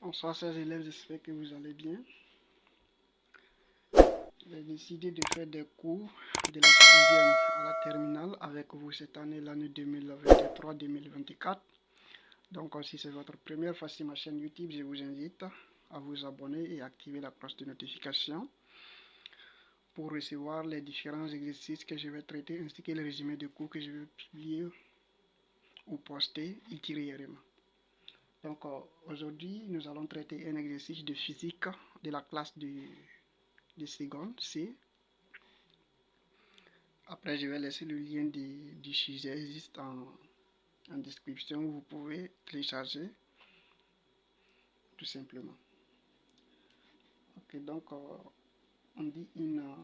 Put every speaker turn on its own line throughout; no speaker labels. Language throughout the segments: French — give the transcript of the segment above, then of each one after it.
Bonsoir chers élèves, j'espère que vous allez bien. J'ai décidé de faire des cours de la 6e à la terminale avec vous cette année, l'année 2023-2024. Donc si c'est votre première fois sur ma chaîne YouTube, je vous invite à vous abonner et activer la cloche de notification pour recevoir les différents exercices que je vais traiter ainsi que le résumé de cours que je vais publier ou poster ultérieurement. Donc aujourd'hui, nous allons traiter un exercice de physique de la classe de seconde C. Après, je vais laisser le lien du sujet existe en description où vous pouvez télécharger tout simplement. Ok, donc on dit une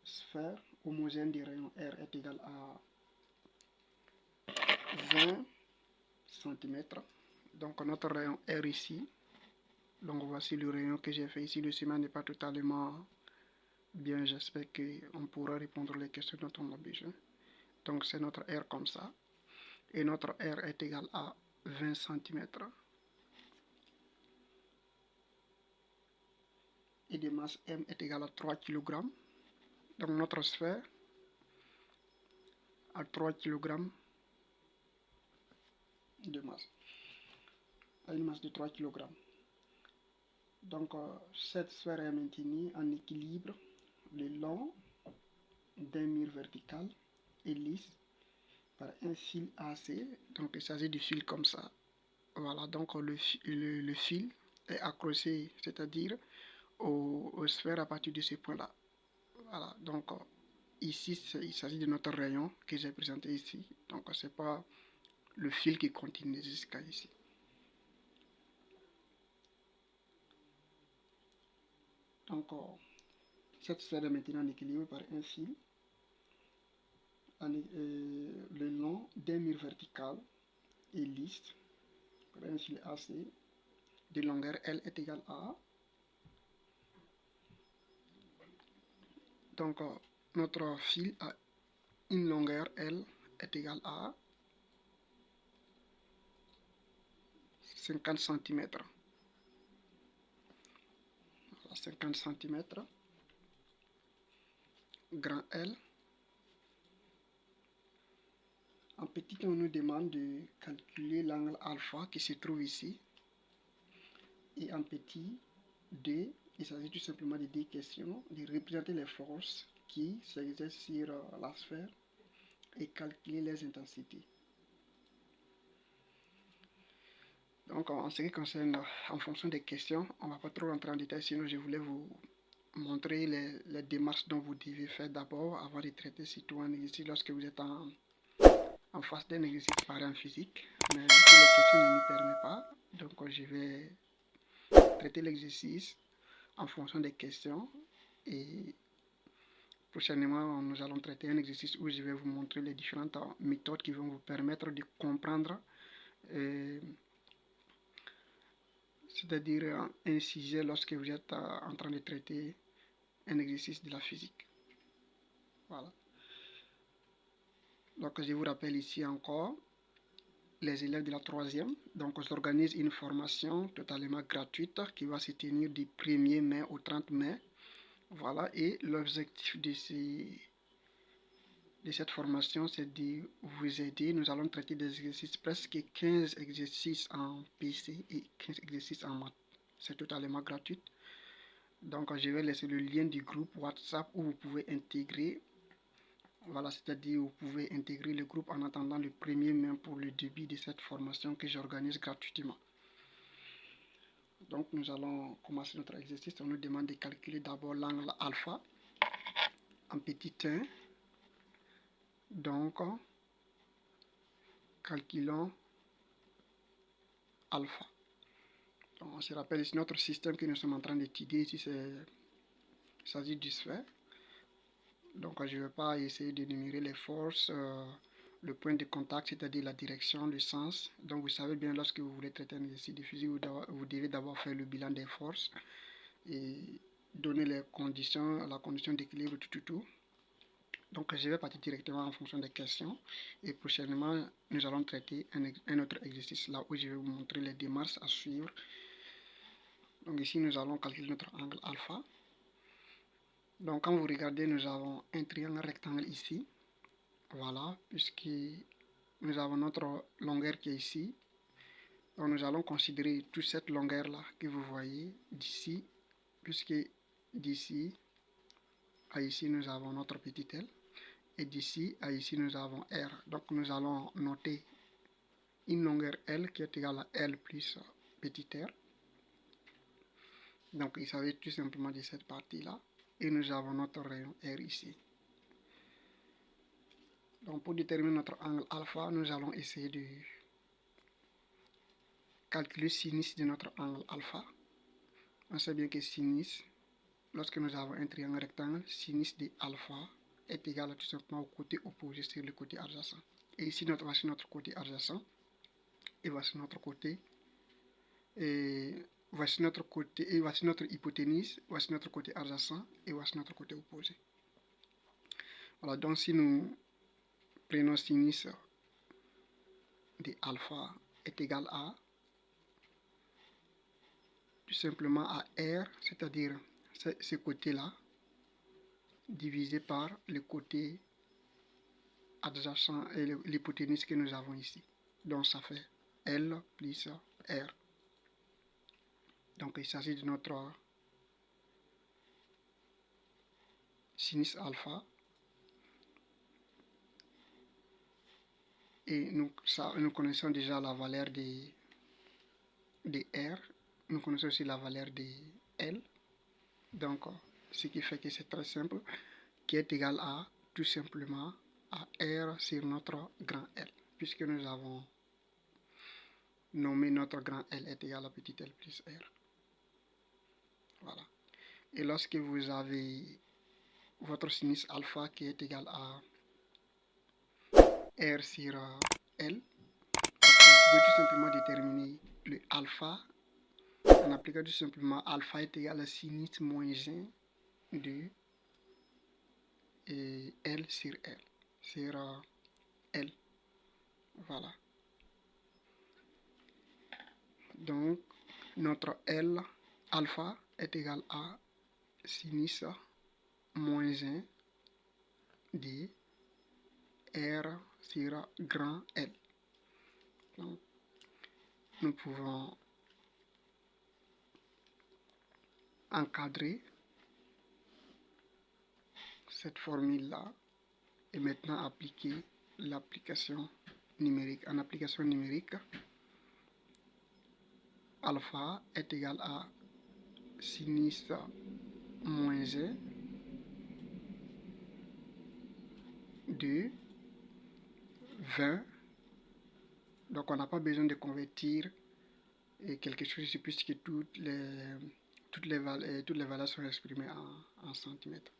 sphère homogène du rayon R est égale à 20 cm. Donc notre rayon R ici. Donc voici le rayon que j'ai fait ici. Le schéma n'est pas totalement bien. J'espère qu'on pourra répondre les questions dont on a besoin. Donc c'est notre R comme ça. Et notre R est égal à 20 cm. Et de masse M est égal à 3 kg. Donc notre sphère a 3 kg de masse. A une masse de 3 kg. Donc cette sphère est maintenue en équilibre le long d'un mur vertical et lisse par un fil AC. Donc il s'agit du fil comme ça. Voilà, donc le fil est accroché, c'est-à-dire aux sphères à partir de ce point-là. Voilà, donc ici il s'agit de notre rayon que j'ai présenté ici. Donc c'est pas le fil qui continue jusqu'à ici. Donc cette sphère est maintenant en équilibre par un fil le long d'un mur vertical et lisse par un fil AC de longueur L est égal à. Donc notre fil a une longueur L est égal à 50 cm. 50 cm. Grand L. En petit, on nous demande de calculer l'angle alpha qui se trouve ici. Et en petit 2, il s'agit tout simplement de deux questions, de représenter les forces qui s'exercent sur la sphère et calculer les intensités. Donc en ce qui concerne, en fonction des questions, on ne va pas trop rentrer en détail, sinon je voulais vous montrer les démarches dont vous devez faire d'abord avant de traiter surtout un exercice lorsque vous êtes en face d'un exercice pareil en physique. Mais vu que les questions ne nous permettent pas, donc je vais traiter l'exercice en fonction des questions et prochainement nous allons traiter un exercice où je vais vous montrer les différentes méthodes qui vont vous permettre de comprendre c'est-à-dire un sujet lorsque vous êtes en train de traiter un exercice de la physique. Voilà. Donc je vous rappelle ici encore les élèves de la 3e. Donc on s'organise une formation totalement gratuite qui va se tenir du 1er mai au 30 mai. Voilà, et l'objectif de cette formation, c'est de vous aider. Nous allons traiter des exercices, presque 15 exercices en PC et 15 exercices en maths. C'est totalement gratuit. Donc je vais laisser le lien du groupe WhatsApp où vous pouvez intégrer. Voilà, c'est-à-dire vous pouvez intégrer le groupe en attendant le 1er mai pour le début de cette formation que j'organise gratuitement. Donc nous allons commencer notre exercice. On nous demande de calculer d'abord l'angle alpha en petit 1. Donc calculons alpha. Donc, on se rappelle ici notre système que nous sommes en train d'étudier ici, il s'agit du sphère. Donc je ne vais pas essayer d'énumérer les forces, le point de contact, c'est-à-dire la direction, le sens. Donc vous savez bien, lorsque vous voulez traiter un exercice de physique, vous devez d'abord faire le bilan des forces et donner les conditions, la condition d'équilibre, tout. Donc je vais partir directement en fonction des questions et prochainement nous allons traiter un autre exercice là où je vais vous montrer les démarches à suivre Donc ici, nous allons calculer notre angle alpha. Donc quand vous regardez, nous avons un triangle rectangle ici. Voilà, puisque nous avons notre longueur qui est ici. Donc nous allons considérer toute cette longueur-là que vous voyez d'ici, puisque d'ici à ici, nous avons notre petit L. Et d'ici à ici, nous avons R. Donc nous allons noter une longueur L qui est égale à L plus petit r. Donc il s'agit tout simplement de cette partie-là. Et nous avons notre rayon R ici. Donc pour déterminer notre angle alpha, nous allons essayer de calculer sinus de notre angle alpha. On sait bien que sinus, lorsque nous avons un triangle rectangle, sinus de alpha est égal à tout simplement au côté opposé, c'est le côté adjacent. Et ici, voici notre côté adjacent. Et voici notre côté. Et voici notre hypoténuse, voici notre côté adjacent et voici notre côté opposé. Voilà, donc si nous prenons sinus de alpha est égal à tout simplement à R, c'est-à-dire ce côté-là, divisé par le côté adjacent et l'hypoténuse que nous avons ici. Donc ça fait L plus R. Donc il s'agit de notre sinus alpha. Et nous connaissons déjà la valeur de R. Nous connaissons aussi la valeur de L. Donc ce qui fait que c'est très simple, qui est égal à tout simplement à R sur notre grand L. Puisque nous avons nommé notre grand L est égal à petit L plus R. Voilà. Et lorsque vous avez votre sinus alpha qui est égal à R sur L, vous pouvez tout simplement déterminer le alpha en appliquant tout simplement alpha est égal à sinus moins 1 de L sur L. Sur L. Voilà. Donc, notre L alpha est égal à sinus moins 1 de R sur grand L. Donc, nous pouvons encadrer cette formule-là et maintenant appliquer l'application numérique. En application numérique, alpha est égal à sinus moins 1 de 20. Donc on n'a pas besoin de convertir quelque chose ici puisque toutes les valeurs sont exprimées en centimètres.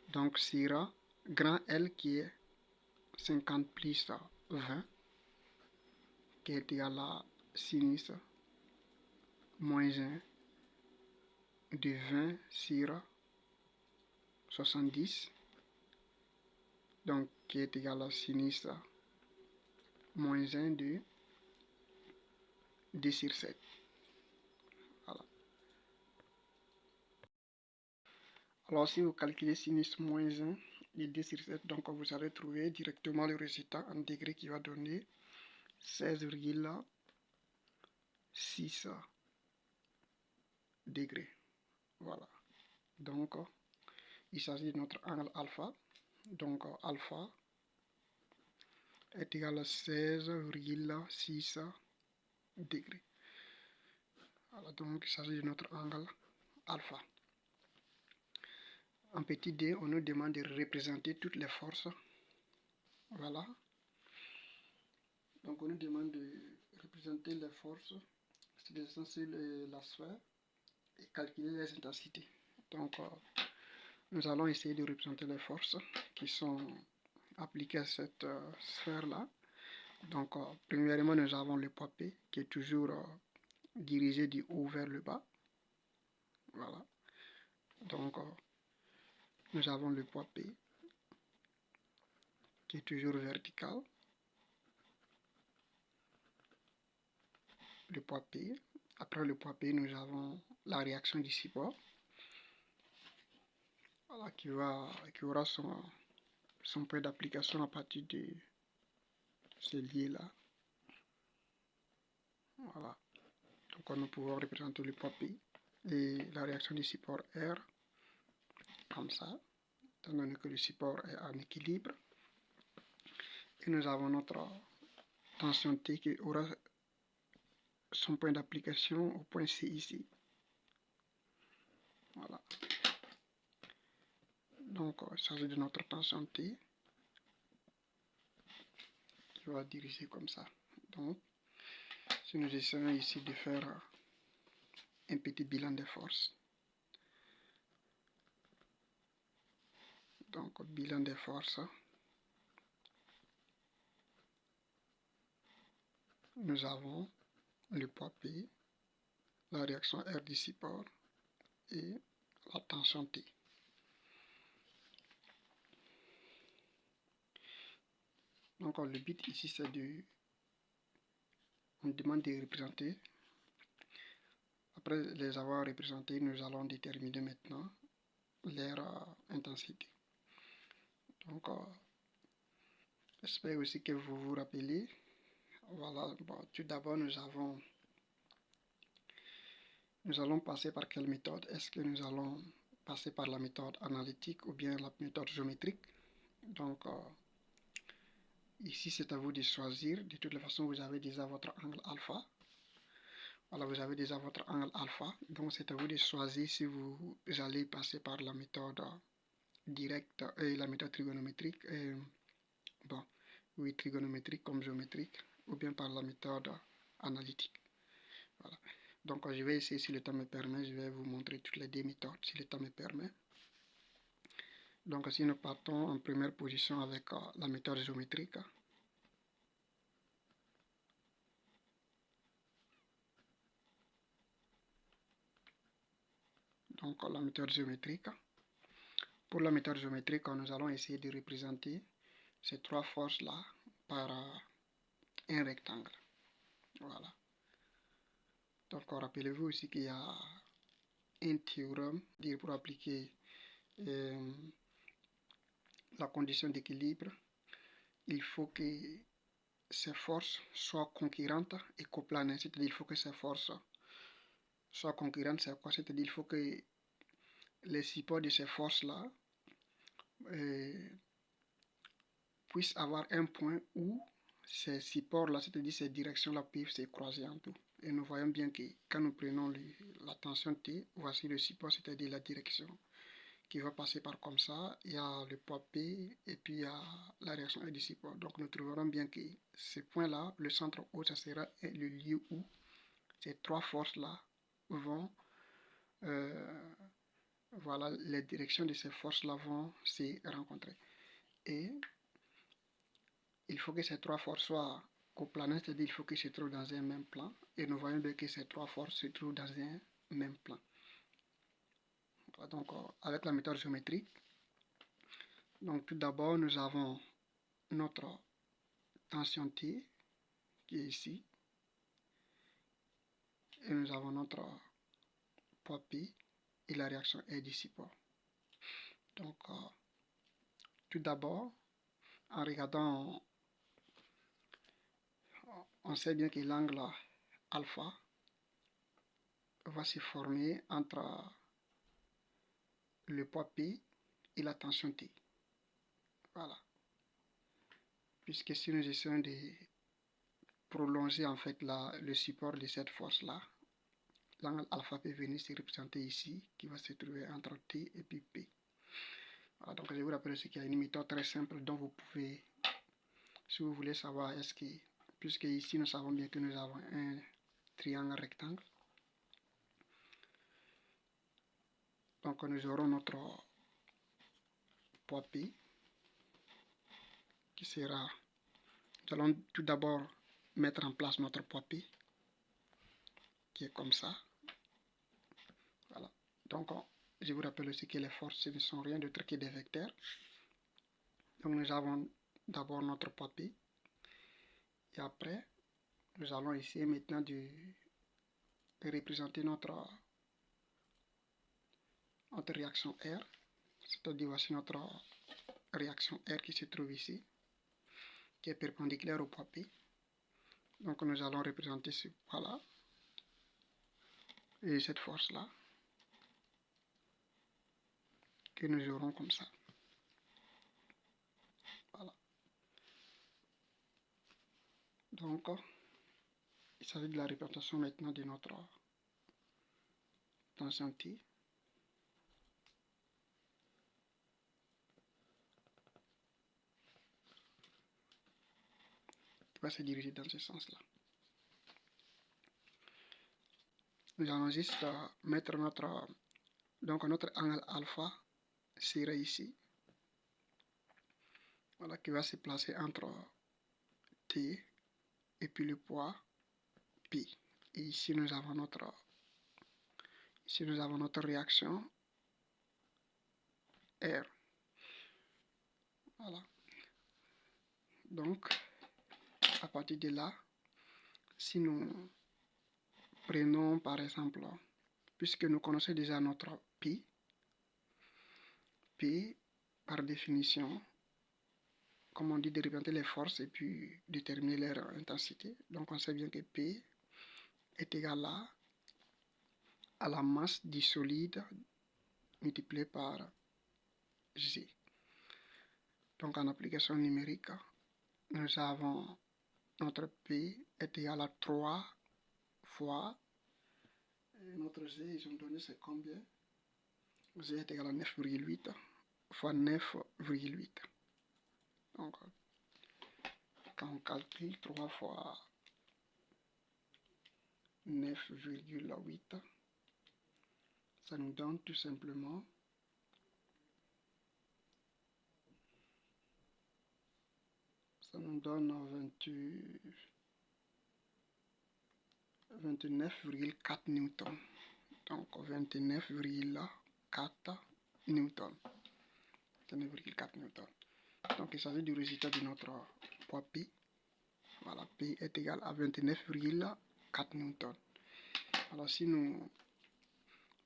Donc sur grand L qui est 50 plus 20 qui est égal à sinus moins 1 de 20 sur 70, donc qui est égal à sinus moins 1 de 2 sur 7. Voilà. Alors si vous calculez sinus moins 1 de 2 sur 7, donc vous allez trouver directement le résultat en degrés qui va donner 16,6 degrés. Voilà. Donc il s'agit de notre angle alpha. Donc alpha est égal à 16,6 degrés. Voilà, donc il s'agit de notre angle alpha. En petit d, on nous demande de représenter toutes les forces. Voilà. Donc on nous demande de représenter les forces sur la sphère et calculer les intensités. Donc nous allons essayer de représenter les forces qui sont appliquées à cette sphère-là. Donc premièrement, nous avons le poids P qui est toujours dirigé du haut vers le bas. Voilà. Donc nous avons le poids P qui est toujours vertical. Le poids P Après le poids P, nous avons la réaction du support, voilà, qui aura son point d'application à partir de ce lié-là. Voilà. Donc nous pouvons représenter le poids P et la réaction du support R comme ça, étant donné que le support est en équilibre. Et nous avons notre tension T qui aura son point d'application au point C ici. Voilà. Donc il s'agit de notre tension T qui va diriger comme ça. Donc si nous essayons ici de faire un petit bilan des forces. Donc bilan des forces. Nous avons le poids P, la réaction R du support et la tension T. Donc le but ici c'est on demande de représenter. Après les avoir représentés, nous allons déterminer maintenant leur intensité. Donc j'espère aussi que vous vous rappelez. Voilà, bon, tout d'abord nous allons passer par quelle méthode? Est-ce que nous allons passer par la méthode analytique ou bien la méthode géométrique? Donc ici c'est à vous de choisir. De toute façon vous avez déjà votre angle alpha. Voilà, vous avez déjà votre angle alpha. Donc c'est à vous de choisir si vous allez passer par la méthode directe et la méthode trigonométrique. Bon, oui, trigonométrique comme géométrique, ou bien par la méthode analytique. Voilà. Donc je vais essayer, si le temps me permet, je vais vous montrer toutes les deux méthodes, si le temps me permet. Donc si nous partons en première position avec la méthode géométrique. Donc la méthode géométrique. Pour la méthode géométrique, nous allons essayer de représenter ces trois forces-là par un rectangle. Voilà. Donc rappelez-vous aussi qu'il y a un théorème pour appliquer la condition d'équilibre. Il faut que ces forces soient concurrentes et coplanées, c'est-à-dire il faut que ces forces soient concurrentes, c'est quoi? C'est-à-dire il faut que les supports de ces forces-là puissent avoir un point où ces supports-là, c'est-à-dire ces directions-là, peuvent se croiser en tout. Et nous voyons bien que quand nous prenons la tension T, voici le support, c'est-à-dire la direction qui va passer par comme ça, il y a le poids P et puis il y a la réaction du support. Donc nous trouverons bien que ce point-là, le centre haut, ça sera le lieu où ces trois forces-là vont, voilà, les directions de ces forces-là vont se rencontrer. Et il faut que ces trois forces soient coplanées, c'est-à-dire il faut qu'elles se trouvent dans un même plan. Et nous voyons bien que ces trois forces se trouvent dans un même plan. Voilà, donc avec la méthode géométrique, donc tout d'abord nous avons notre tension T qui est ici. Et nous avons notre poids P et la réaction est du support. Donc tout d'abord, en regardant, on sait bien que l'angle alpha va se former entre le poids P et la tension T. Voilà. Puisque si nous essayons de prolonger en fait le support de cette force-là, l'angle alpha peut venir se représenter ici, qui va se trouver entre T et puis P. Voilà, donc je vous rappelle qu'il y a une méthode très simple dont vous pouvez, si vous voulez savoir, est-ce que, puisque ici nous savons bien que nous avons un triangle rectangle, donc nous aurons notre poids P, qui sera, nous allons tout d'abord mettre en place notre poids P, qui est comme ça. Voilà. Donc, je vous rappelle aussi que les forces ne sont rien d'autre que des vecteurs. Donc, nous avons d'abord notre poids P. Et après, nous allons essayer maintenant de représenter notre réaction R. C'est-à-dire, voici notre réaction R qui se trouve ici, qui est perpendiculaire au poids P. Donc nous allons représenter ce poids-là et cette force-là que nous aurons comme ça. Voilà. Donc, il s'agit de la représentation maintenant de notre tension T. Qui va se diriger dans ce sens-là. Nous allons juste mettre notre angle alpha serré ici. Voilà, qui va se placer entre T et puis le poids P. Et ici nous avons notre réaction R. Voilà. Donc, à partir de là, si nous prenons par exemple, puisque nous connaissons déjà notre P par définition, comme on dit, de représenter les forces et puis déterminer leur intensité. Donc on sait bien que P est égal à la masse du solide multiplié par G. Donc en application numérique, nous avons notre P est égal à 3 fois notre G, ils ont donné c'est combien? G est égal à 9,8 fois 9,8. Donc quand on calcule 3 fois 9,8, ça nous donne tout simplement 29,4 newtons. Donc 29,4 newtons. 29,4 newtons. Donc il s'agit du résultat de notre poids P. Voilà, P est égal à 29,4 newtons. Alors si nous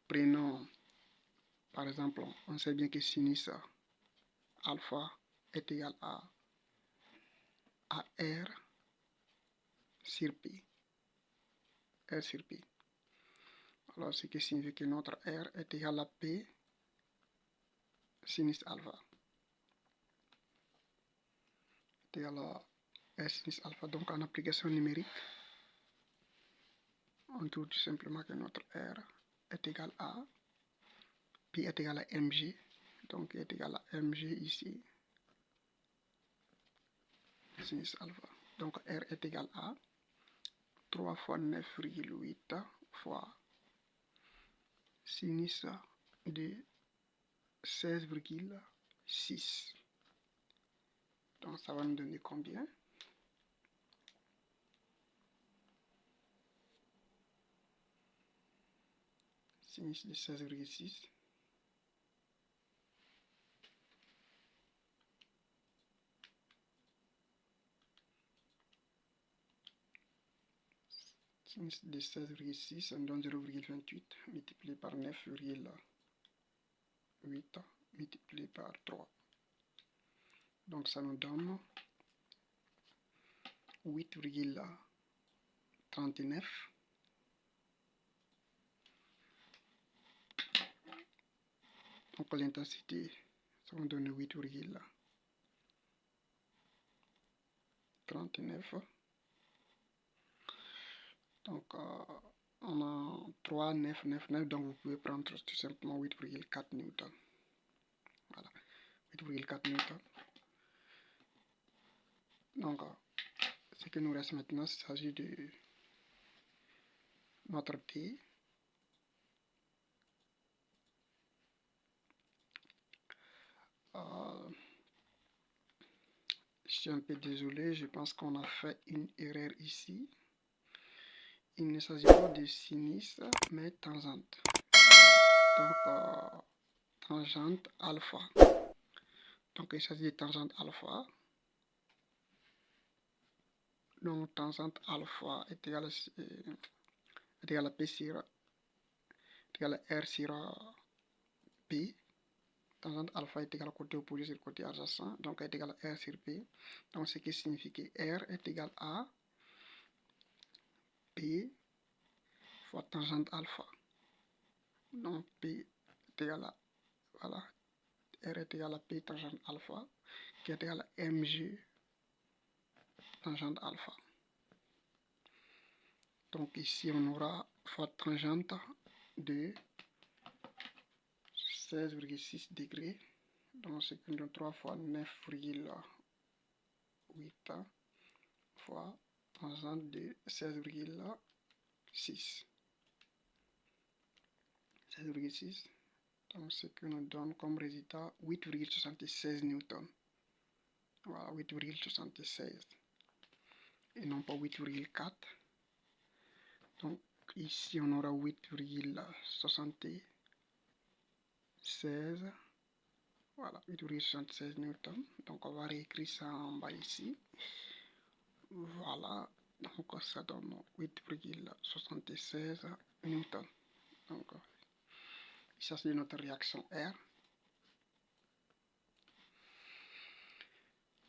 prenons, par exemple, on sait bien que sinus alpha est égal à R sur P. R sur P. Alors ce qui signifie que notre R est égal à P sinus alpha. Est égal à R sinus alpha. Donc en application numérique, on trouve tout simplement que notre R est égal à P est égal à mg. Donc est égal à mg ici sinus alpha. Donc R est égal à 3 fois 9,8 fois sinus de 16,6. Donc ça va nous donner combien? Sinus de 16,6. Sinus de 16,6, ça nous donne 0,28 multiplié par 9,8 multiplié par 3. Donc ça nous donne 8,39. Donc l'intensité, ça nous donne 8,39. Donc on a 3, 9, 9, 9, donc vous pouvez prendre tout simplement 8,4 newtons. Voilà, 8,4 newtons. Donc ce qui nous reste maintenant, il s'agit de notre T. Je suis un peu désolé, je pense qu'on a fait une erreur ici. Il ne s'agit pas de sinus, mais tangente. Donc, tangente alpha. Donc, il s'agit de tangente alpha. Donc, tangente alpha est égal à est égal à P sur est égal à R sur P. Tangente alpha est égal à côté opposé sur le côté adjacent, donc est égal à R sur P. Donc ce qui signifie que R est égal à P fois tangente alpha. Donc P est égal à, voilà, R est égal à P tangente alpha, qui est égal à mg tangente alpha. Donc ici on aura fois tangente de 16,6 degrés. Donc c'est que 3 fois 9,8 fois tangente de 16,6. 16,6. Donc ce que nous donne comme résultat 8,76 newtons. Voilà, 8,76. Et non pas 8,4. Donc ici on aura 8,76. Voilà, 8,76 newtons. Donc on va réécrire ça en bas ici. Voilà, donc ça donne 8,76 newtons. Donc ça c'est notre réaction R.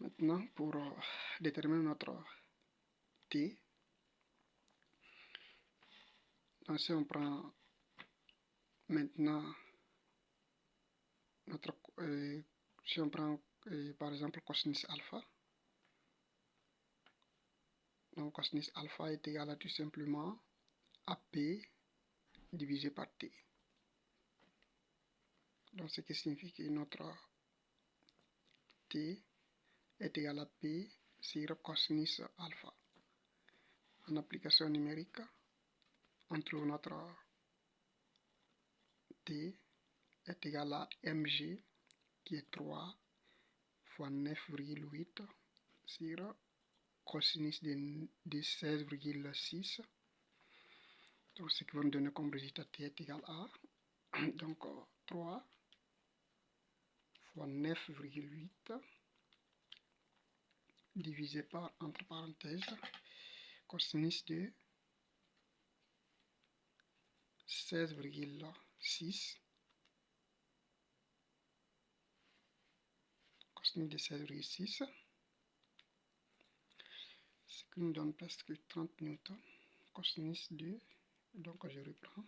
Maintenant pour déterminer notre T, donc si on prend maintenant notre si on prend par exemple cosinus alpha, donc cosinus alpha est égal à tout simplement AP divisé par T. Donc ce qui signifie que notre T est égal à P sur cosinus alpha. En application numérique, on trouve notre T est égal à mg qui est 3 fois 9,8 sur cosinus de 16,6. Donc ce qui va nous donner comme résultat T est égal à donc 3 fois 9,8 divisé par, entre parenthèses, cosinus de 16,6 cosinus de 16,6, ce qui nous donne presque 30 newtons. Cosinus de, donc je reprends,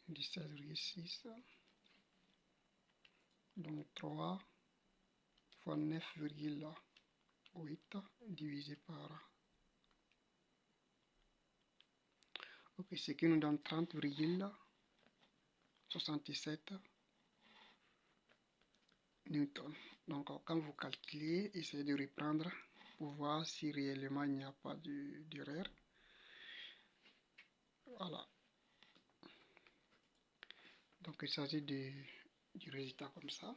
de 16,6, donc 3 fois 9,8 divisé par, ok, ce qui nous donne 30,67 newtons. Donc quand vous calculez, essayez de reprendre pour voir si réellement il n'y a pas d'erreur. Voilà. Donc il s'agit du résultat comme ça.